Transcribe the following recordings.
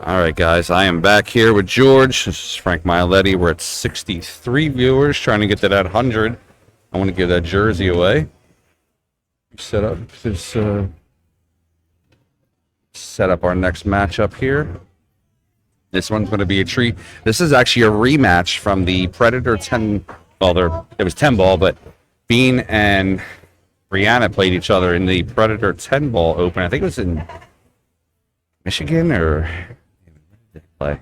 All right, guys, I am back here with George. This is Frank Miletti. We're at 63 viewers, trying to get to that 100. I want to give that jersey away. Set up this. Set up our next matchup here. This one's going to be a treat. This is actually a rematch from the Predator 10. Well, it was 10 ball, but Bean and Briana played each other in the Predator 10 ball open. I think it was in Michigan or play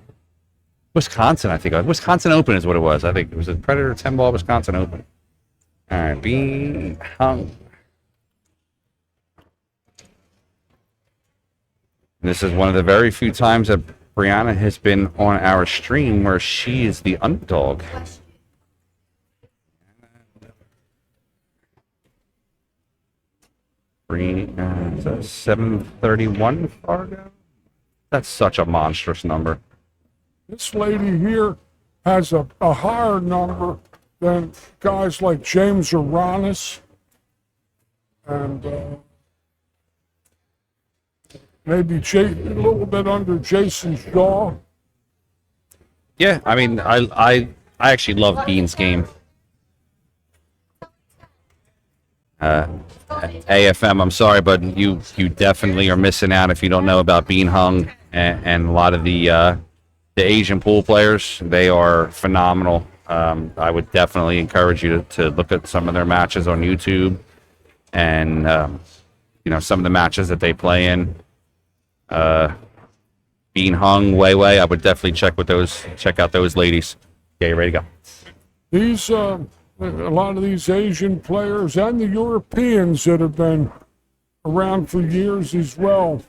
Wisconsin. I think Wisconsin Open is what it was. I think it was a Predator 10 ball Wisconsin Open. All right, Bean hung. This is one of the very few times that Briana has been on our stream where she is the underdog. Briana, 731 Fargo. That's such a monstrous number. This lady here has a higher number than guys like James Uranus and maybe a little bit under Jason Shaw. Yeah, I mean, I actually love Bean's game. AFM, I'm sorry, but you definitely are missing out if you don't know about Bean Hung and a lot of the Asian pool players. They are phenomenal. I would definitely encourage you to look at some of their matches on YouTube and some of the matches that they play in. Bean Hung, Wei, I would definitely check out those ladies. Okay, ready to go. These a lot of these Asian players and the Europeans that have been around for years as well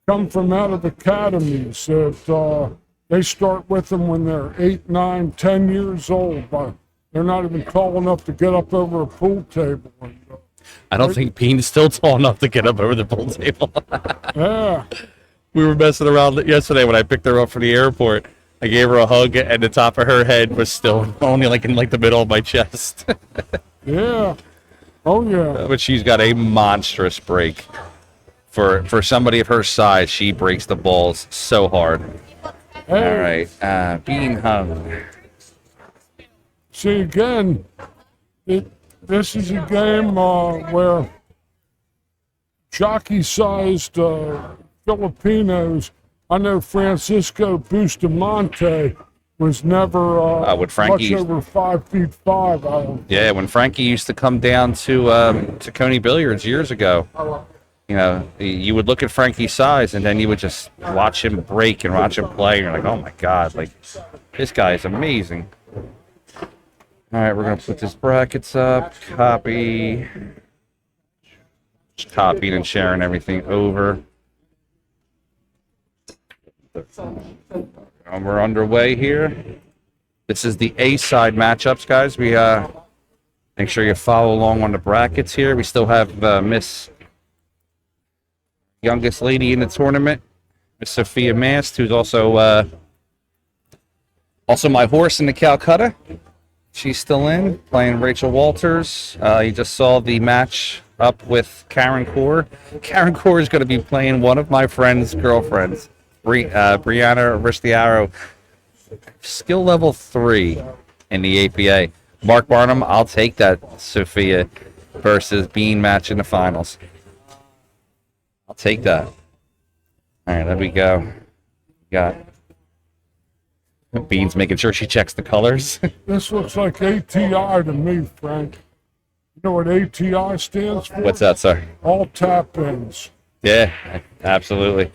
come from out of academies that they start with them when they're 8, 9, 10 years old, but they're not even tall enough to get up over a pool table. I don't think Bean's still tall enough to get up over the pool table. Yeah. We were messing around yesterday when I picked her up from the airport. I gave her a hug, and the top of her head was still only in the middle of my chest. Yeah. Oh, yeah. But she's got a monstrous break. For somebody of her size, she breaks the balls so hard. Hey. All right, Bean Hung. See, again, this is a game where jockey-sized Filipinos. I know Francisco Bustamante was never with Frankie, much over 5'5". Yeah, when Frankie used to come down to Coney Billiards years ago, you would look at Frankie's size, and then you would just watch him break and watch him play, and you're like, oh my God, this guy is amazing. All right, we're gonna put this brackets up, copy, just copying and sharing everything over. And we're underway here. This is the A-side matchups, guys. We make sure you follow along on the brackets here. We still have Miss youngest lady in the tournament, Miss Sophia Mast, who's also my horse in the Calcutta. She's still in, playing Rachel Walters. You just saw the match up with Karen Kaur. Karen Kaur is going to be playing one of my friend's girlfriends, Briana Ristiaro, skill level 3 in the APA. Mark Barnum, I'll take that Sophia versus Bean match in the finals. I'll take that. All right, there we go. Got Bean's making sure she checks the colors. This looks like ATI to me, Frank. You know what ATI stands for? What's that, sir? All tap-ins. Yeah, absolutely.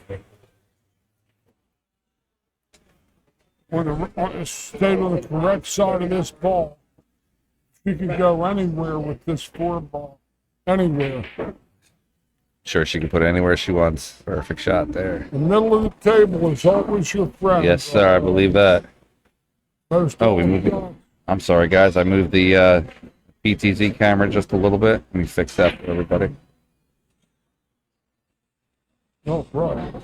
When it stayed on the correct side of this ball, she could go anywhere with this 4-ball. Anywhere. Sure, she can put it anywhere she wants. Perfect shot there. The middle of the table is always your friend. Yes, sir, I believe that. We moved it. I'm sorry, guys. I moved the PTZ camera just a little bit. Let me fix that for everybody. Oh, right.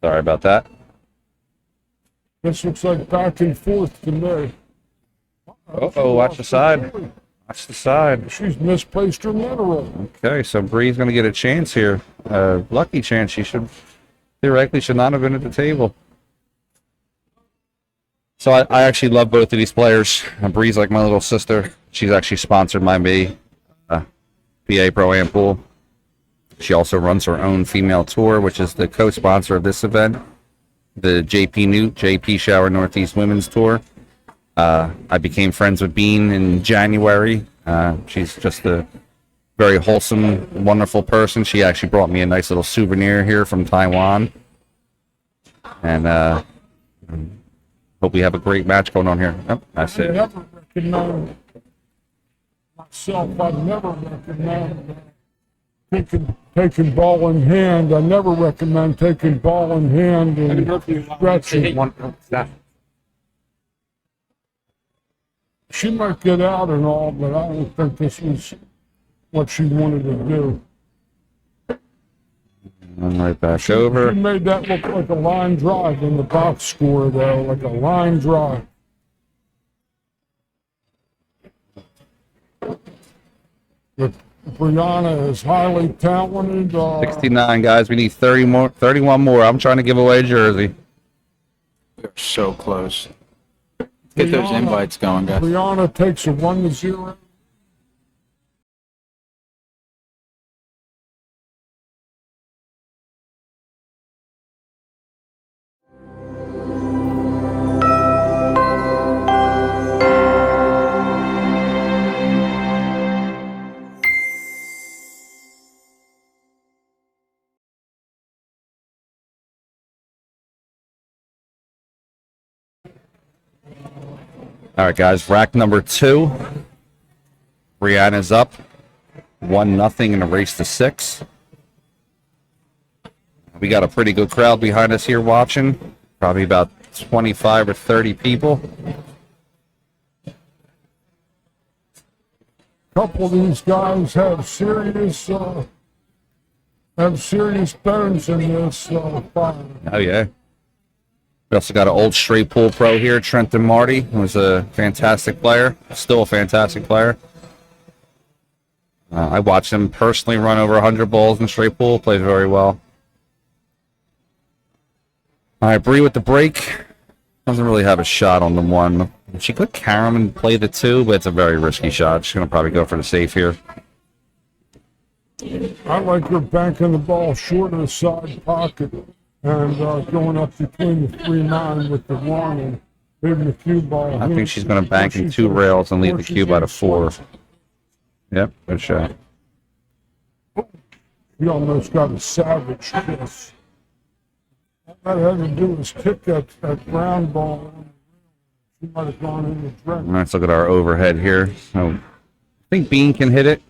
Sorry about that. This looks like back and forth to me. Uh-oh, watch the side. Watch the side. She's misplaced her mineral. Okay, so Bree's going to get a chance here. Lucky chance. She theoretically should not have been at the table. So I actually love both of these players. Bree's like my little sister. She's actually sponsored by me, PA Pro Am Pool. She also runs her own female tour, which is the co-sponsor of this event, the JP Pechauer Northeast Women's Tour. I became friends with Bean in January. She's just a very wholesome, wonderful person. She actually brought me a nice little souvenir here from Taiwan. And hope we have a great match going on here. Oh, that's I it. never recommend myself. I never recommend taking ball in hand. I never recommend taking ball in hand and stretching. She might get out and all, but I don't think this was what she wanted to do. I'm right back over. She made that look like a line drive in the box score, though, like a line drive. But Briana is highly talented. 69 guys. We need 31 more. I'm trying to give away a jersey. We're so close. Get those invites going, guys. Briana takes a 1-0. All right, guys. Rack number 2. Briana's up 1-0 in a race to 6. We got a pretty good crowd behind us here watching. Probably about 25 or 30 people. A couple of these guys have serious bones in this fire. Oh, yeah. We also got an old straight pool pro here, Trenton Marty, who was a fantastic player, still a fantastic player. I watched him personally run over 100 balls in straight pool, plays very well. All right, Bree with the break. Doesn't really have a shot on the 1. She could carry him and play the 2, but it's a very risky shot. She's going to probably go for the safe here. I like her banking the ball short of the side pocket and going up between the 3-9 with the 1 and hitting the cue ball. I think she's going to bank in 2 rails and leave the cue by the 4. Yep, good shot. He almost got a savage kiss. All that had to do was kick that ground ball. She might have gone in the direct. Let's look at our overhead here. So, I think Bean can hit it.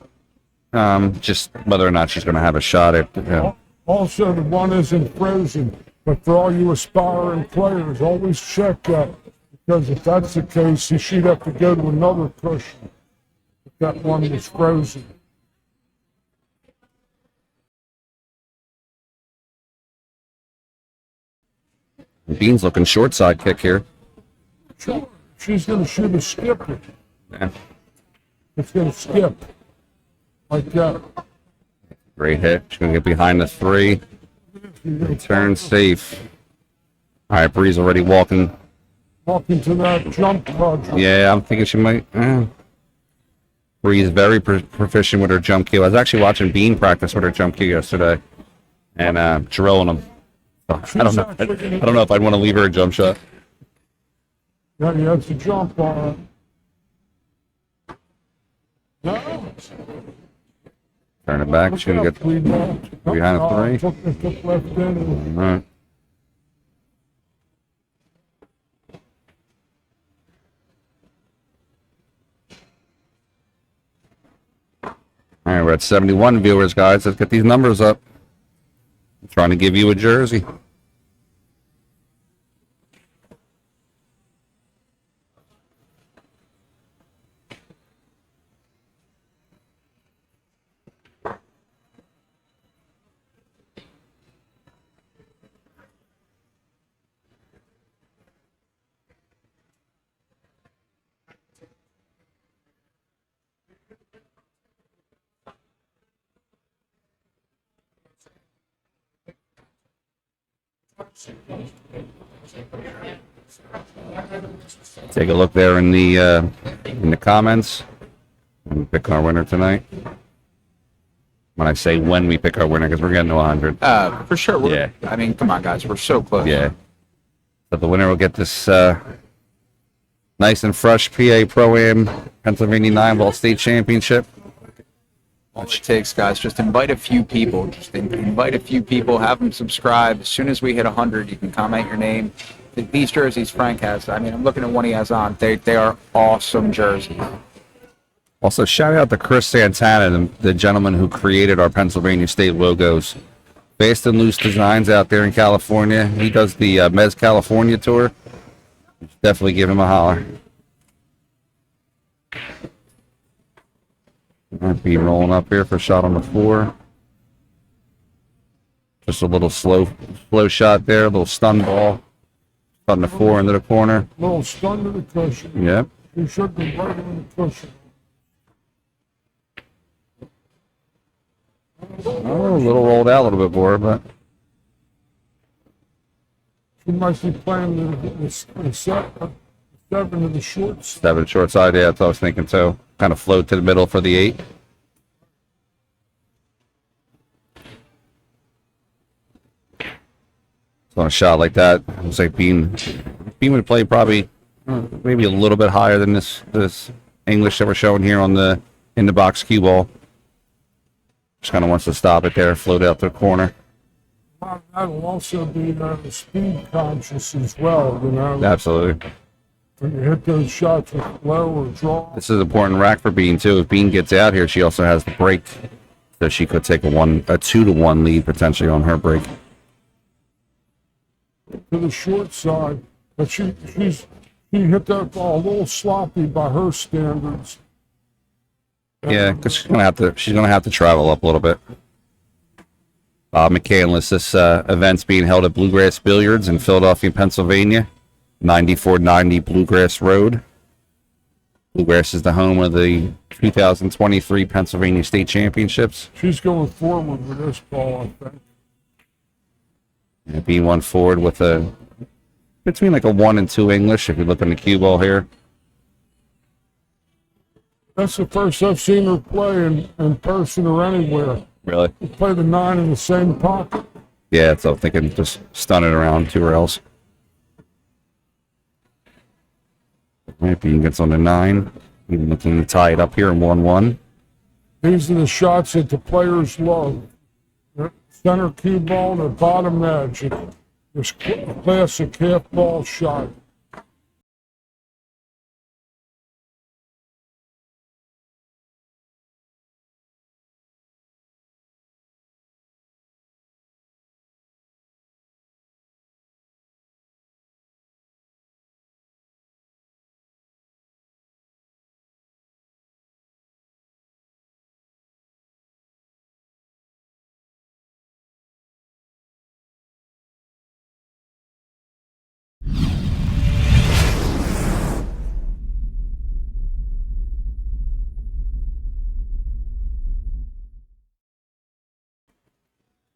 Just whether or not she's going to have a shot at. Also, the 1 isn't frozen, but for all you aspiring players, always check that, because if that's the case, she'd have to go to another cushion if that 1 was frozen. Bean's looking short side kick here. Sure, she's going to shoot a skip. Yeah. It's going to skip like that. Great hit. She's going to get behind the 3. Return safe. All right, Bree's already walking. Walking to that jump project. Yeah, I'm thinking she might. Bree's very proficient with her jump cue. I was actually watching Bean practice with her jump cue yesterday, and drilling them. I don't know. I don't know if I'd want to leave her a jump shot. Yeah, he has to jump on it. No. Turn it back. She's going to get behind the 3. Took left in. All right. All right, we're at 71 viewers, guys. Let's get these numbers up. I'm trying to give you a jersey. Take a look there in the comments. We pick our winner tonight. When I say when we pick our winner, because we're getting to 100. For sure. Yeah. I mean, come on, guys. We're so close. Yeah. So the winner will get this nice and fresh PA Pro-Am Pennsylvania 9-ball state championship. All it takes, guys, just invite a few people. Just invite a few people. Have them subscribe. As soon as we hit 100, you can comment your name. These jerseys Frank has, I mean, I'm looking at one he has on. They are awesome jerseys. Also, shout out to Chris Santana, the gentleman who created our Pennsylvania State logos. Fast and Loose Designs out there in California. He does the Mez California tour. Definitely give him a holler. Might be rolling up here for shot on the 4. Just a little slow shot there, a little stun ball. On the 4 into the corner. Little stun to the cushion. Yep. You should be right on the cushion. Oh, a little rolled out a little bit more, but She must be playing the 7 of the shorts. 7 short side. Yeah, that's what I was thinking too. Kind of float to the middle for the 8. So on a shot like that, it looks like Bean would play probably maybe a little bit higher than this English that we're showing here on the in the box cue ball. Just kind of wants to stop it there, float out to the corner. That'll also be speed conscious as well, you know. Absolutely. When you hit those shots with low or draw. This is an important rack for Bean too. If Bean gets out here, she also has the break, so she could take a 2-1 lead potentially on her break. To the short side, but she hit that ball a little sloppy by her standards. Yeah, because she's gonna have to travel up a little bit. McCandless, this event's being held at Bluegrass Billiards in Philadelphia, Pennsylvania, 9490 Bluegrass Road. Bluegrass is the home of the 2023 Pennsylvania State Championships. She's going forward with this ball, I think. And being one forward with between like a 1 and 2 English, if you look on the cue ball here. That's the first I've seen her play in person or anywhere. Really? Play the 9 in the same pocket. Yeah, so I'm thinking just stun it around 2 rails. Right, Bean gets on the 9. Even looking to tie it up here in 1-1. These are the shots that the players love. The center cue ball and the bottom edge. This classic half ball shot.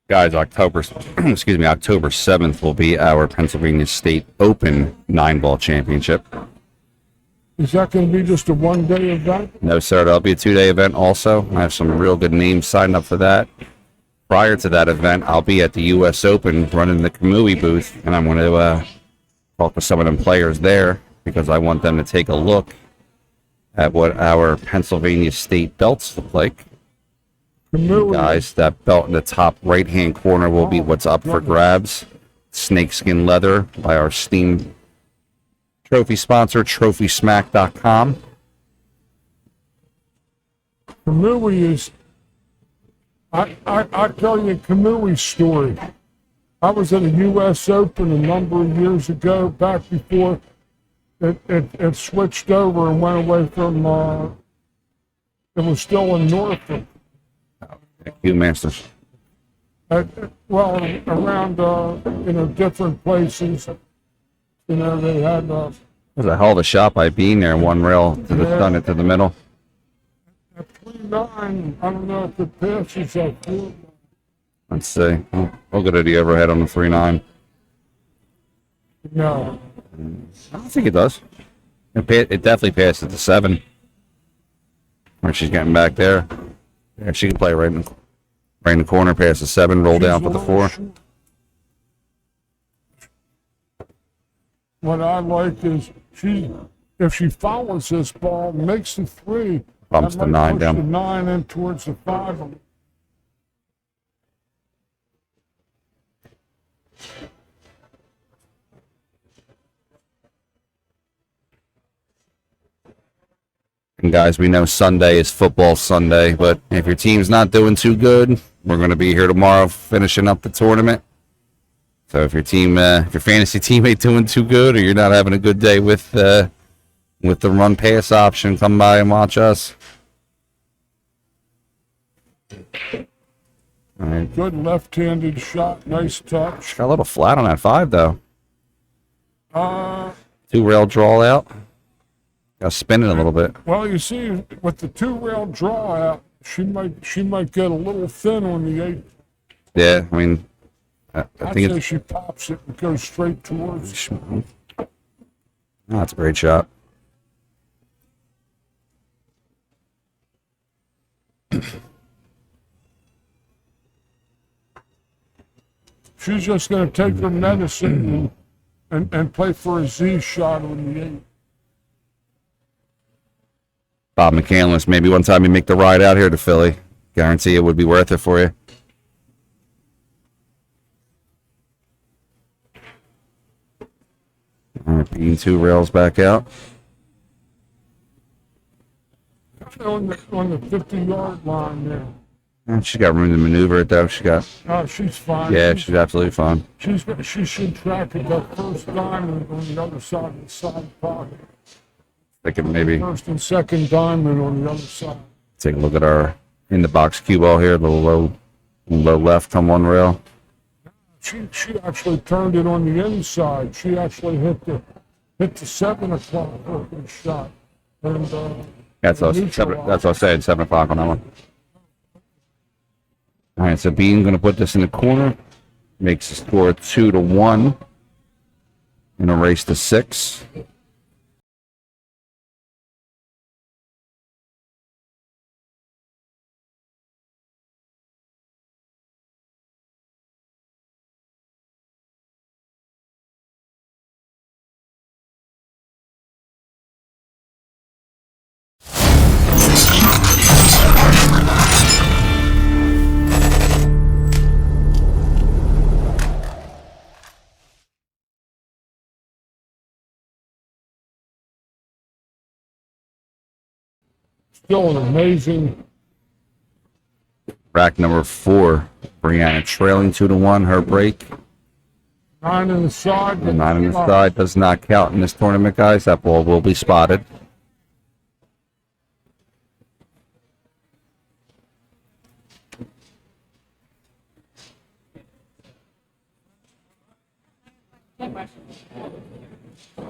Guys, October 7th will be our Pennsylvania State Open 9-ball championship. Is that going to be just a one-day event? No, sir, that'll be a 2-day event also. I have some real good names signed up for that. Prior to that event, I'll be at the U.S. Open running the Kamui booth, and I'm going to talk to some of them players there because I want them to take a look at what our Pennsylvania State belts look like. Guys, that belt in the top right-hand corner will be what's up for grabs. Snakeskin leather by our esteemed trophy sponsor, TrophySmack.com. Kamui is... I tell you Kamui's story. I was at a U.S. Open a number of years ago, back before it switched over and went away from... it was still in Norfolk. Hugh Masters. Well, around, different places. You know, they had... It was a hell of a shot by Bean there, one rail to the stun it to the middle. At 3-9, I don't know if it passes at 4. Let's see. We'll go to the overhead on the 3-9. No. I don't think it does. It definitely passes to 7. Where she's getting back there. Yeah, she can play right in the corner, pass the 7, roll down for the 4. What I like is if she follows this ball, makes the 3, Bumps that the might 9 push down. the 9 in towards the 5. And guys, we know Sunday is football Sunday, but if your team's not doing too good, we're going to be here tomorrow finishing up the tournament. So if your fantasy team ain't doing too good, or you're not having a good day with the run pass option, come by and watch us. All right. Good left-handed shot, nice touch. Got a little flat on that 5 though. 2-rail draw out. Got to spin it a little bit. Well, you see, with the 2-rail draw out, she might get a little thin on the 8. Yeah, I mean, I I'd think say it's. she pops it and goes straight towards. Oh, that's a great shot. She's just going to take her medicine and play for a Z shot on the 8. Bob McCandless, maybe one time you make the ride out here to Philly. Guarantee it would be worth it for you. All right, being 2 rails back out. On the 50-yard line there. And she's got room to maneuver it though. She's fine. Yeah, she's absolutely fine. She should track it that first diamond on the other side of the side pocket. Thinking maybe First and second diamond on the other side. take a look at our in-the-box cue ball here. A little low left on 1 rail. She actually turned it on the inside. She actually hit the 7 o'clock open shot. And That's what I was saying, 7 o'clock on that one. All right, so Bean going to put this in the corner. Makes the score 2-1 in a race to 6. still an amazing. Rack number 4, Briana trailing 2-1. Her break. 9 in the side. The 9 on the side does not count in this tournament, guys. That ball will be spotted.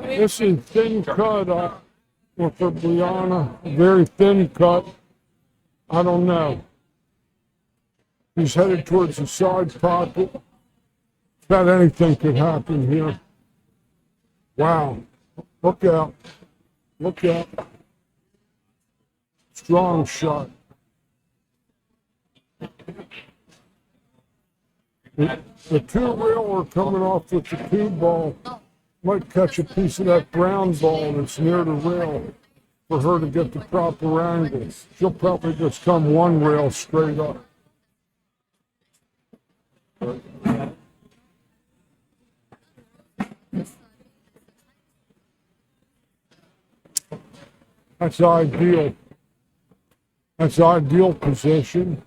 This is thin cut for Briana. Very thin cut. I don't know. He's headed towards the side pocket. About anything could happen here. Wow. Look out. Look out. Strong shot. The 2-reeler coming off with the 2 ball might catch a piece of that brown ball that's near the rail for her to get the proper angle. She'll probably just come 1 rail straight up. That's ideal. That's ideal position.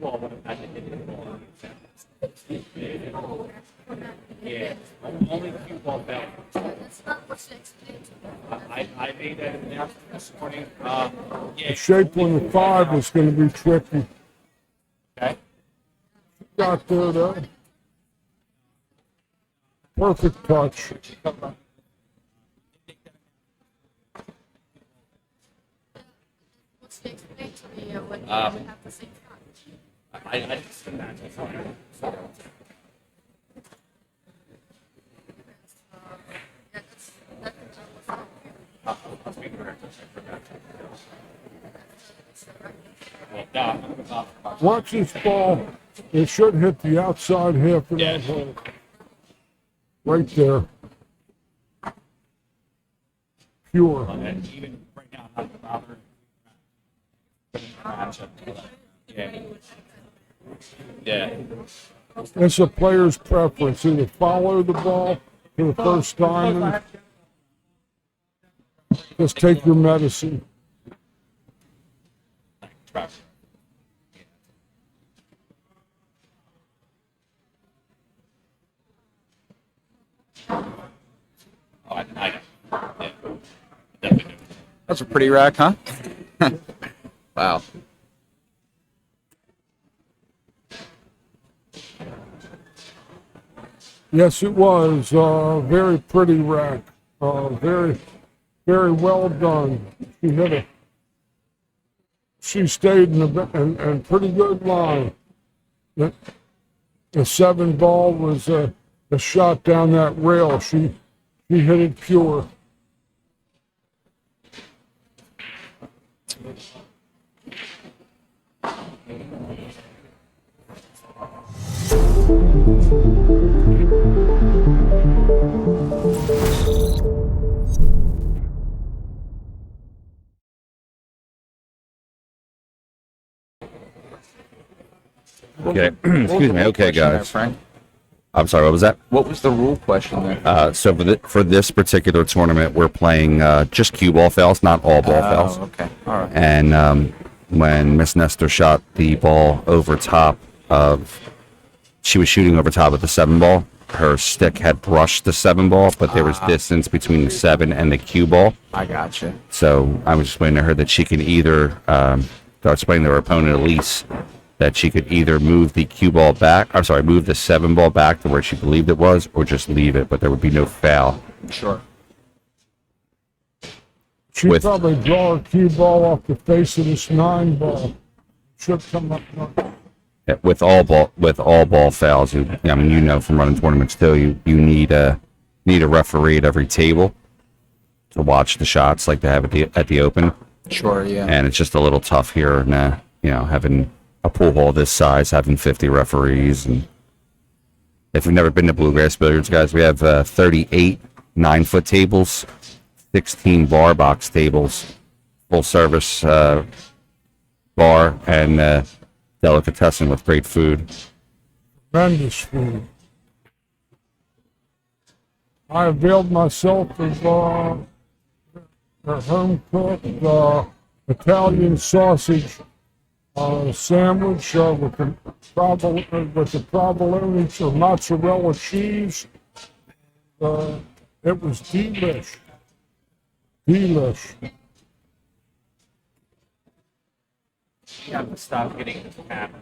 ball would have had to hit the ball. Yeah, only cue ball fell. That's not what she explained to me. I made that announcement this morning. The shape on the 5 is going to be tricky. Okay. Got there, though. Perfect touch. What she explained to me when we have the same time. I just imagine something. Yeah, that was Let's be correct. Well, Watch this ball. It should hit the outside half of Yeah. that hole. Right there. Pure. and even right now, I'm not bothered. Matchup. Yeah. Yeah. It's a player's preference. Either follow the ball to the first diamond. Just take your medicine. Trust. Oh, I know. Yeah. Definitely do. That's a pretty rack, huh? Wow. Yes, it was. Very pretty rack. Very, very well done. She hit it. She stayed in pretty good line. The 7 ball was a shot down that rail. She hit it pure. Okay, excuse me. Okay, guys. Frank. I'm sorry. What was that? What was the rule question there? So for this particular tournament, we're playing just cue ball fails, not all ball fails. Okay. All right. And when Miss Nestor shot the ball over top of, she was shooting over top of the 7 ball. Her stick had brushed the 7 ball, but there was distance between the 7 and the cue ball. I gotcha. So I was explaining to her that she could either, I was explaining to her opponent Elise that she could either move the cue ball back, I'm sorry, move the 7 ball back to where she believed it was, or just leave it, but there would be no foul. Sure. She'd With- probably draw a cue ball off the face of this 9 ball. Should come up. With all ball fouls, I mean, you know from running tournaments too, you need a referee at every table to watch the shots like they have at the Open, Sure. Yeah. and it's just a little tough here, and having a pool hall this size, having 50 referees, and if you've never been to Bluegrass Billiards, guys, we have 38 9-foot tables, 16 bar box tables, full service bar, and delicatessen with great food. Tremendous food. I availed myself of their home-cooked Italian sausage sandwich with the provolone or mozzarella cheese. It was delish. Delish. You have to stop getting the camera.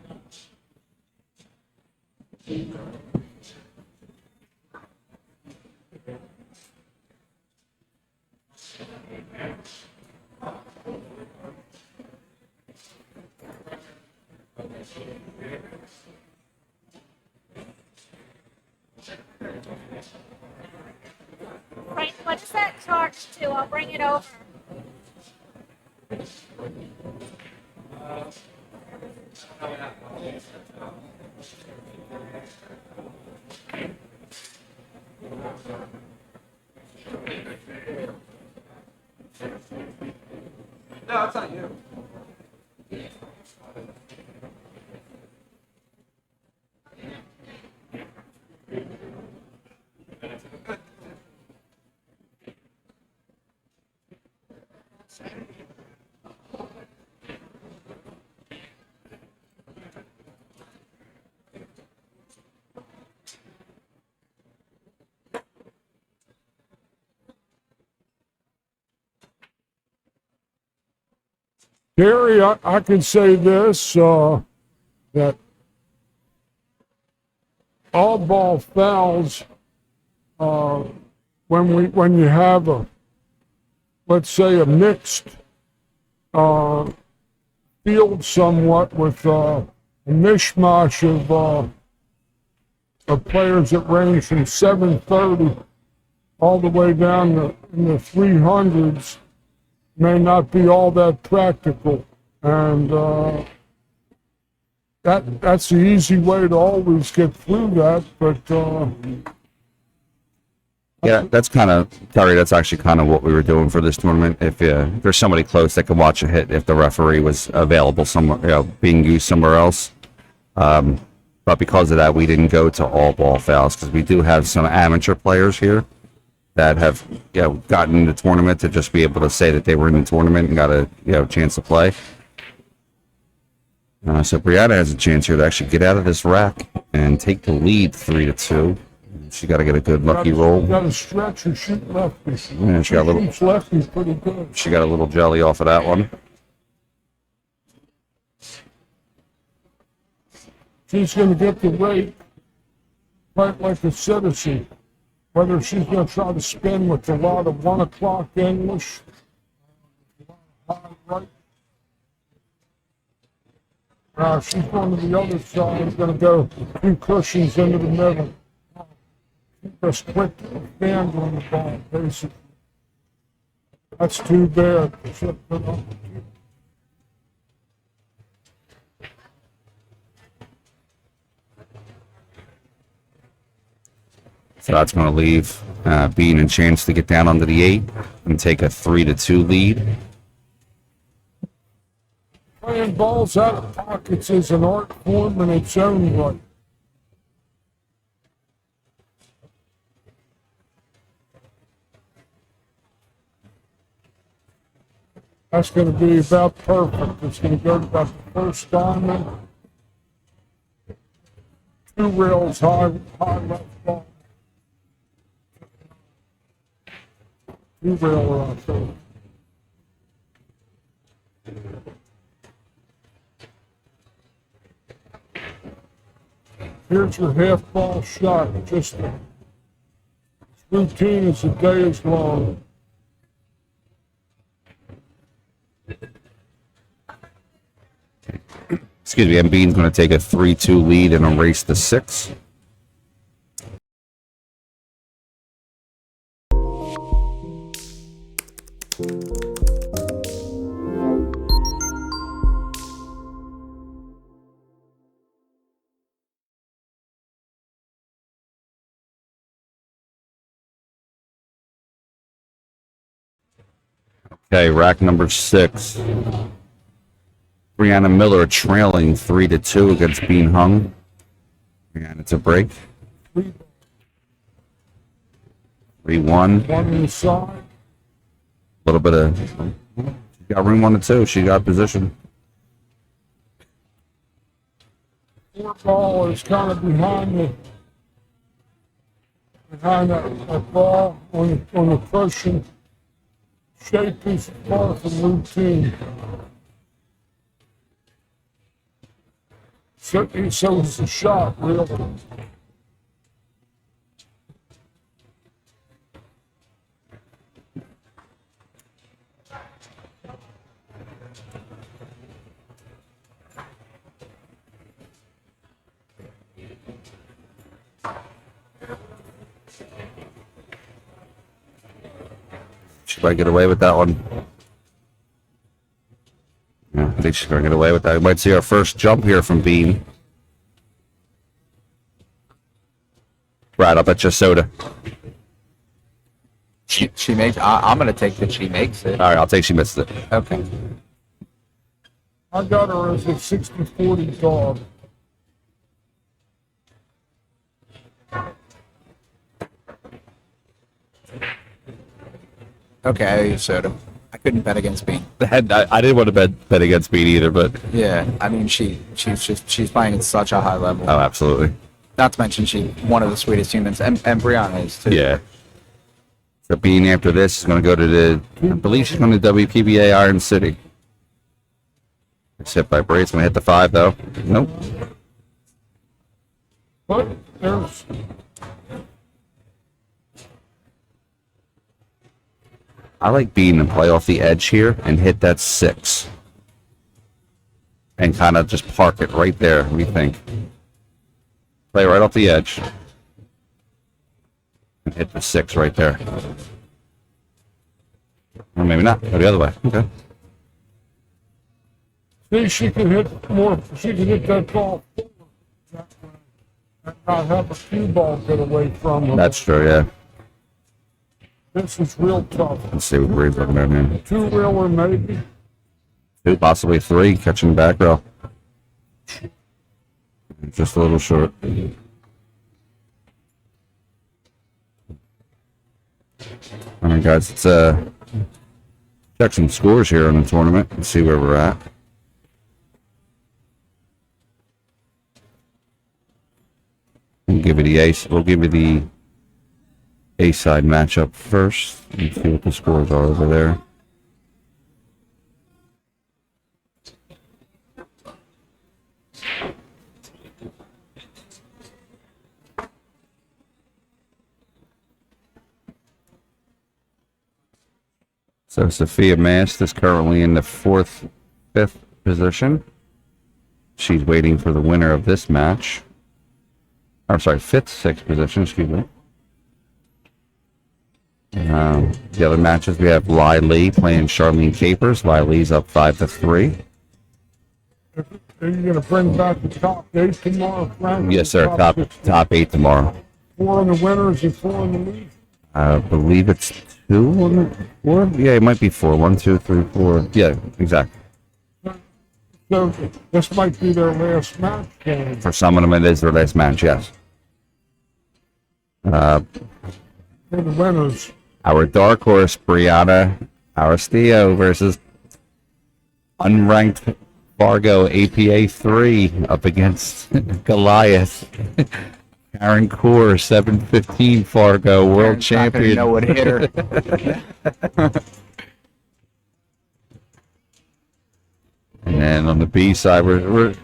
Frank, what does that charge to? I'll bring it over. No, it's not you. Terry, I can say this, that all ball fouls, when you have let's say a mixed field somewhat with a mishmash of players that range from 730 all the way down in the 300s, may not be all that practical. And that's the easy way to always get through that, but Yeah, that's kind of, Terry, that's actually kind of what we were doing for this tournament. If there's somebody close that can watch a hit, if the referee was available somewhere, being used somewhere else. But because of that, we didn't go to all ball fouls because we do have some amateur players here that have gotten in the tournament to just be able to say that they were in the tournament and got a chance to play. So Briana has a chance here to actually get out of this rack and take the lead 3-2. She got to get a good lucky roll. Got to stretch or shoot lefty. Yeah, she got a little. Shoots lefty pretty good. She got a little jelly off of that one. She's going to get the rate right like a citizen. Whether she's going to try to spin with a lot of 1 o'clock English, high right. She's going to the other side. She's going to go 2 cushions into the middle. Just quick band on the ball, basically. That's too bad. So that's going to leave Bean a chance to get down under the 8 and take a 3-2 lead. Playing balls out of pockets is an art form in its own right. That's going to be about perfect. It's going to go to about the first diamond. 2 rails high left ball. 2 rail out there. Here's your half ball shot. Just as routine as the day is long. Excuse me, and Bean's going to take a 3-2 lead and erase the 6. Okay, rack number 6. Briana Miller trailing 3-2 against Bean Hung. Briana to break. 3-1. One inside. A little bit of. She got room on the 2. She got position. 4 ball is kind of behind that ball on the cushion. Shape is far from routine. So it's a shot, really. She might get away with that one. Yeah, I think she's going to get away with that. We might see our first jump here from Bean. Right, I'll bet you soda. She makes. I'm going to take that she makes it. All right, I'll take she missed it. Okay. I got her as a 60-40 dog. Okay, I use soda. I couldn't bet against Bean. I didn't want to bet against Bean either, but Yeah, I mean she's playing at such a high level. oh, absolutely. Not to mention she's one of the sweetest humans, and Briana is too. Yeah. So Bean after this is going to go to I believe she's going to WPBA Iron City. It's hit by Brace. Gonna hit the 5 though. Nope. But there's I like Bean and play off the edge here and hit that 6. And kind of just park it right there, we think. Play right off the edge. And hit the 6 right there. Or maybe not. Go the other way. Okay. see, she can hit more. She can hit that ball forward that way and not have a cue ball get away from her. That's true, yeah. This is real tough. Let's see what Bree's looking at here. 2-wheeler maybe. 2, possibly 3, catching the back row. Just a little short. All right, guys, let's check some scores here in the tournament and see where we're at. We'll give you the ace. We'll give you the A side matchup first and see what the scores are over there. So Sophia Mast is currently in the 4th, 5th position. She's waiting for the winner of this match. I'm sorry, 5th, 6th position, excuse me. The other matches, we have Lai Lee playing Charlene Capers. Lai Lee's up 5-3. Are you going to bring back the top 8 tomorrow, Frank? Yes, sir. Top 8 tomorrow. 4 in the winners and 4 in the lead. I believe it's 2 on the 4. Yeah, it might be 4. 1, 2, 3, 4. Yeah, exactly. So this might be their last match game. For some of them, it is their last match. Yes. For the winners. Our dark horse, Briana Aristio versus unranked Fargo APA 3 up against Goliath. Karen Core, 715 Fargo, world Karen's not gonna champion. know what hit her. And then on the B side, we're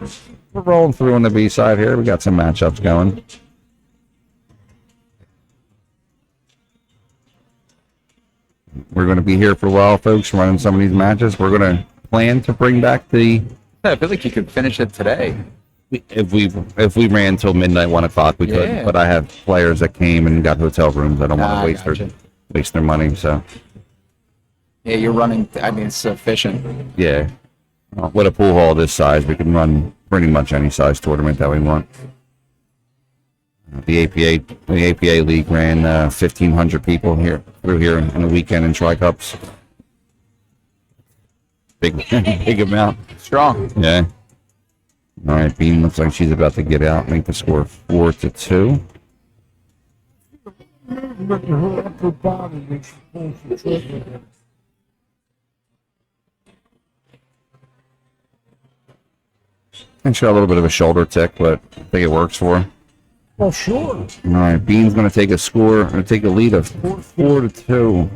rolling through on the B side here. We got some matchups going. We're going to be here for a while, folks, running some of these matches. We're going to plan to bring back the. I feel like you could finish it today. If we ran until midnight, 1 o'clock, we could. Yeah. But I have players that came and got hotel rooms. I don't want to Gotcha. waste their money. So Yeah, you're running. I mean, it's efficient. yeah, with a pool hall this size, we can run pretty much any size tournament that we want. The APA league ran 1,500 people through here in a weekend in tri-cups. Big amount. Strong. Yeah. All right, Bean looks like she's about to get out, make the score 4-2. Movement in her upper body when she pulls the trigger. And she got a little bit of a shoulder tick, but I think it works for her. Well, sure. All right, Bean's going to take a lead of 4-2.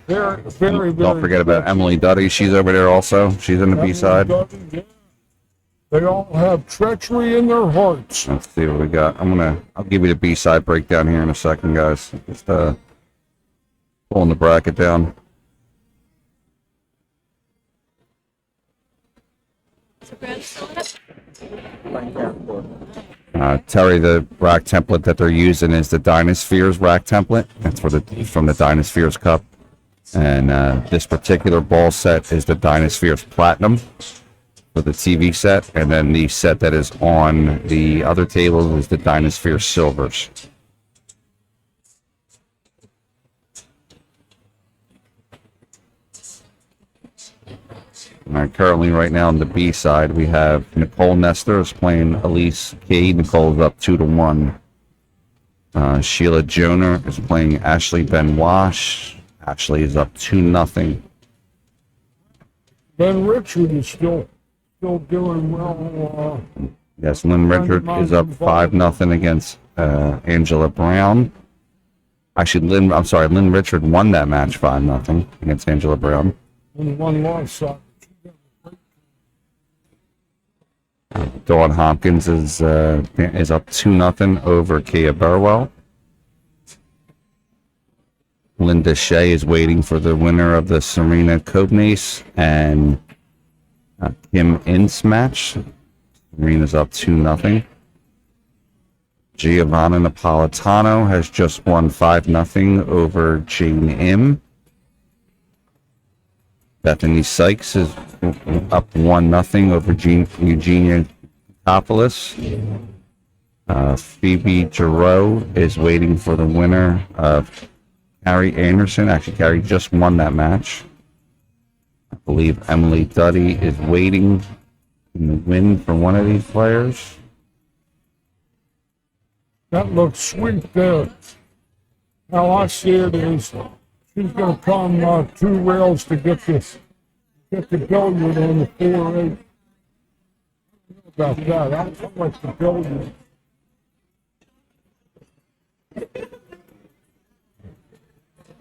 Very, Don't forget about Emily Duddy. She's over there also. She's in the B side. Yeah. They all have treachery in their hearts. Let's see what we got. I'll give you the B side breakdown here in a second, guys. Just pulling the bracket down. Terry, the rack template that they're using is the Dynaspheres rack template. That's from the Dynaspheres Cup. And this particular ball set is the Dynaspheres Platinum for the TV set. And then the set that is on the other table is the Dynaspheres Silvers. All right, currently, right now on the B side, we have Nicole Nestor is playing Elise Kay. Nicole's up 2-1. Sheila Joner is playing Ashley Benoit. Ashley is up 2-0. Ben Richard is still doing well. Yes, Lynn Richard is up 5-0 against Angela Brown. Actually, Lynn Richard won that match 5-0 against Angela Brown. On one loss side. Dawn Hopkins is up 2-0 over Kia Burwell. Linda Shea is waiting for the winner of the Serena Kobnes and Kim Ince match. Serena's up 2-0. Giovanna Napolitano has just won 5-0 over Jane Im. Bethany Sykes is up 1-0 over Eugenia Topoulos. Phoebe Giroux is waiting for the winner of Carrie Anderson. Actually, Carrie just won that match. I believe Emily Duddy is waiting in the win for one of these players. That looks sweet there. How I see it is she's going to come 2 rails to get the billiard on the 4-8. About that, I like the billiard.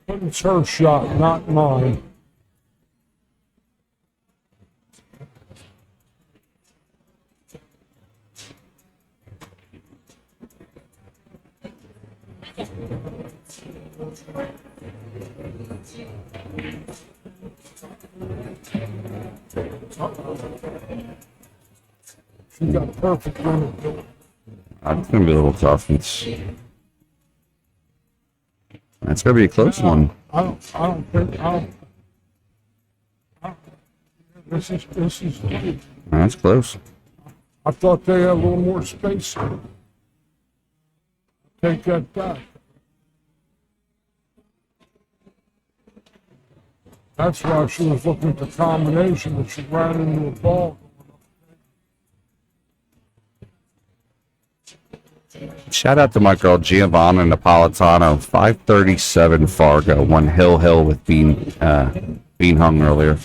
But it's her shot, not mine. She got perfect on it. It's going to be a little tough. It's going to be a close one. I don't think, this is great. That's close. I thought they had a little more space. Take that back. That's why she was looking at the combination, but she ran into a ball. Shout out to my girl Giovanna Napolitano, 537 Fargo, won Hill with Bean Hung earlier.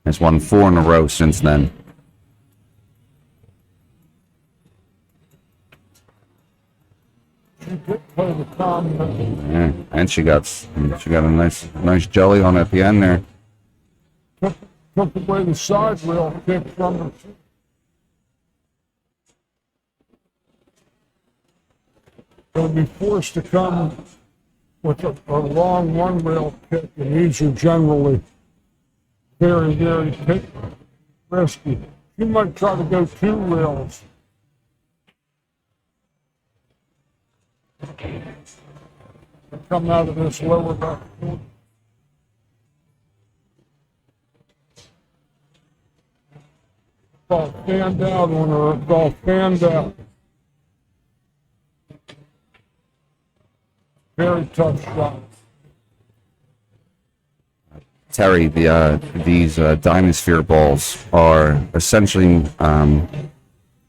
Has won 4 in a row since then. She did play the combination. Yeah, and she got a nice jelly on at the end there. Took away the side rail kick from her. They'll be forced to come with a long one rail kick, and these are generally very, very risky. You might try to go 2 rails. Come out of this lower back. Ball fanned out on her. Ball fanned out. Very tough shot. Terry, these Dynasphere balls are essentially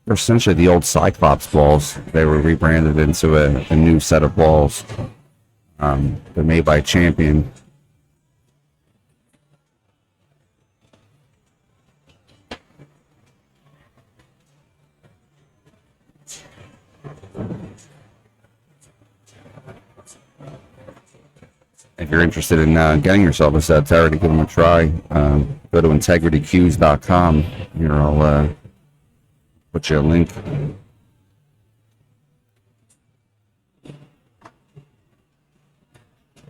the old Cyclops balls. They were rebranded into a new set of balls. They're made by Champion. If you're interested in getting yourself a set, Terry, to give them a try, go to integritycues.com. Here, I'll put you a link.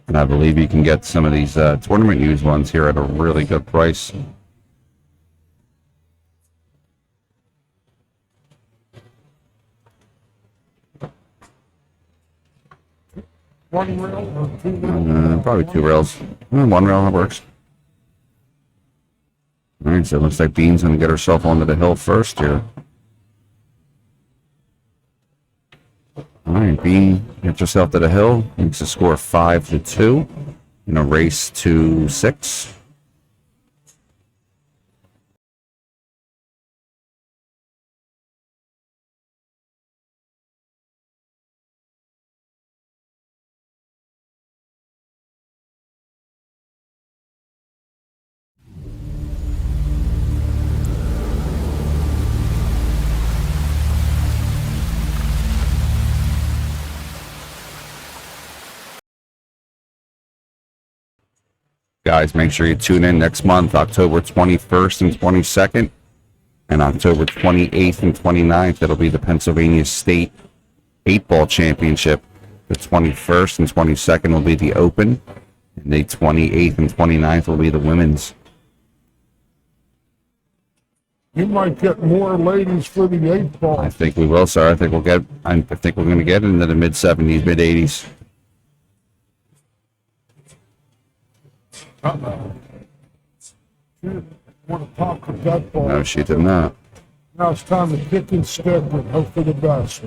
And I believe you can get some of these tournament used ones here at a really good price. One rail or 2 rails? Probably 2 rails. 1 rail, that works. All right, so it looks like Bean's going to get herself onto the hill first here. All right, Bean gets herself to the hill. Makes the score 5-2. in a race to 6. Guys, make sure you tune in next month, October 21st and 22nd, and October 28th and 29th. It'll be the Pennsylvania State 8-Ball Championship. The 21st and 22nd will be the Open, and the 28th and 29th will be the Women's. You might get more ladies for the 8-ball. I think we will, sir. I think we're going to get into the mid-70s, mid-80s. She didn't want to talk with that ball. No, she did not. Now it's time to kick and stick and hope for the best.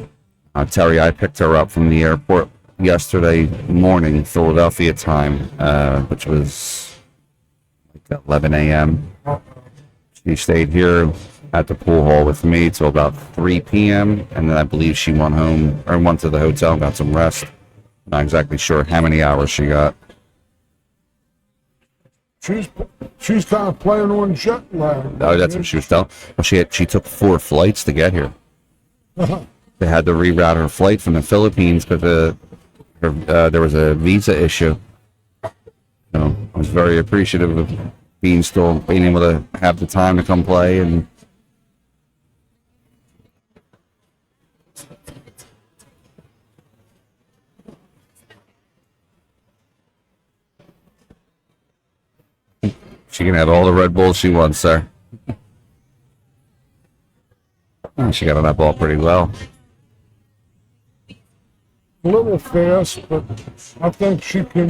Terry, I picked her up from the airport yesterday morning, Philadelphia time, which was like 11 a.m. She stayed here at the pool hall with me till about 3 p.m. and then I believe she went home or went to the hotel, got some rest. Not exactly sure how many hours she got. She's kind of playing on jet lag. Oh, that's what she was telling. Well, she took 4 flights to get here. They had to reroute her flight from the Philippines because there was a visa issue. So I was very appreciative of being able to have the time to come play. And she can have all the Red Bulls she wants, sir. Oh, she got on that ball pretty well. A little fast, but I think she can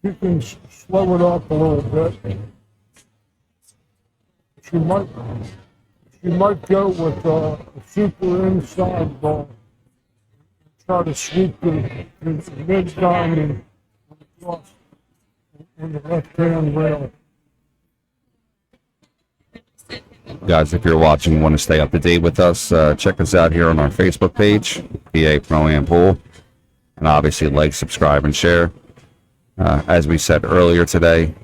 slow it up a little bit. She might go with a super inside ball. Try to sweep the mid diamond across on the left hand rail. Guys, if you're watching and want to stay up to date with us, check us out here on our Facebook page, PA Pro Am Pool. And obviously like, subscribe, and share. As we said earlier today,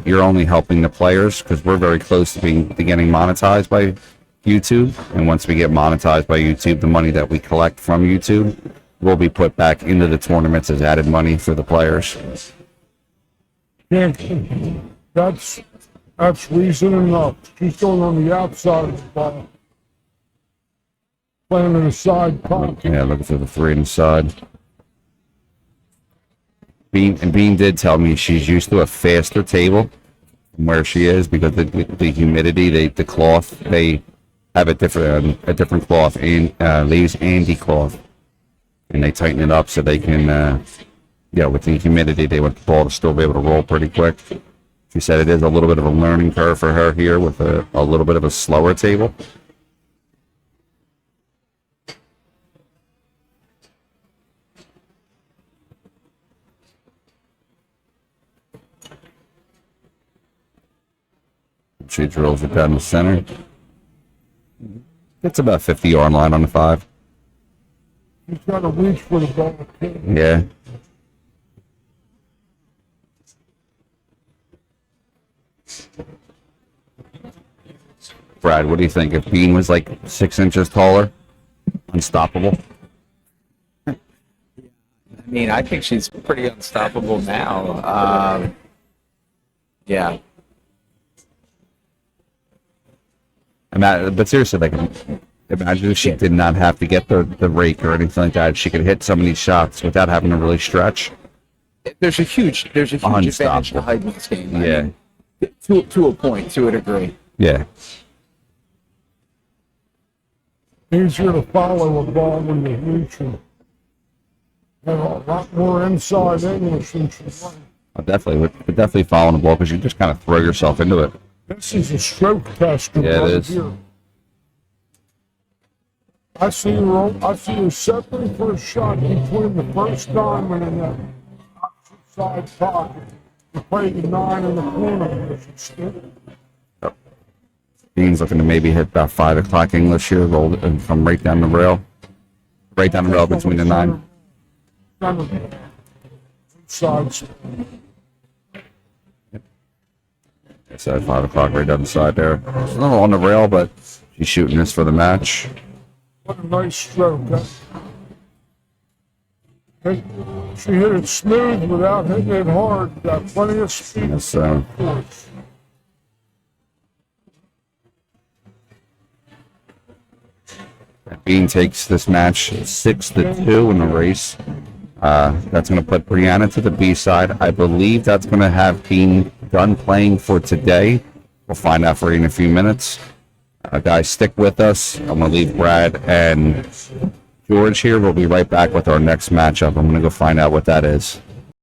you're only helping the players because we're very close to getting monetized by YouTube. And once we get monetized by YouTube, the money that we collect from YouTube will be put back into the tournaments as added money for the players. Yeah, that's reason enough. She's going on the outside of the ball. Playing in the side pocket. Yeah, looking for the 3 inside. Bean did tell me she's used to a faster table from where she is because the humidity, the cloth, they have a different cloth, and they use Andy cloth, and they tighten it up so they can, with the humidity, they want the ball to still be able to roll pretty quick. She said it is a little bit of a learning curve for her here with a little bit of a slower table. She drills it down the center. It's about 50-yard line on the 5. She's got to reach for the ball. Yeah. Brad, what do you think? If Bean was like 6 inches taller, unstoppable? I mean, I think she's pretty unstoppable now. Yeah. But seriously, like, imagine if she did not have to get the rake or anything like that. She could hit some of these shots without having to really stretch. There's a huge advantage to height in this game. I mean, to a point, to a degree. Yeah. Easier to follow a ball when you're reaching. Have a lot more inside English than she's running. Definitely following the ball because you just kind of throw yourself into it. This is a stroke tester Yeah, right it is. here. I see her settling for a shot between the first diamond and the opposite side pocket. You play the 9 in the corner. If you stick. Bean's looking to maybe hit about 5 o'clock English here, roll and come right down the rail. Right down the rail between the 9. Sides. So 5 o'clock right down the side there. It's a little on the rail, but she's shooting this for the match. What a nice stroke. She hit it smooth without hitting it hard. Got plenty of speed. Yes, Bean takes this match 6-2 in the race. That's going to put Briana to the B side. I believe that's going to have Bean done playing for today. We'll find out for you in a few minutes. Guys, stick with us. I'm going to leave Brad and George here. We'll be right back with our next matchup. I'm going to go find out what that is.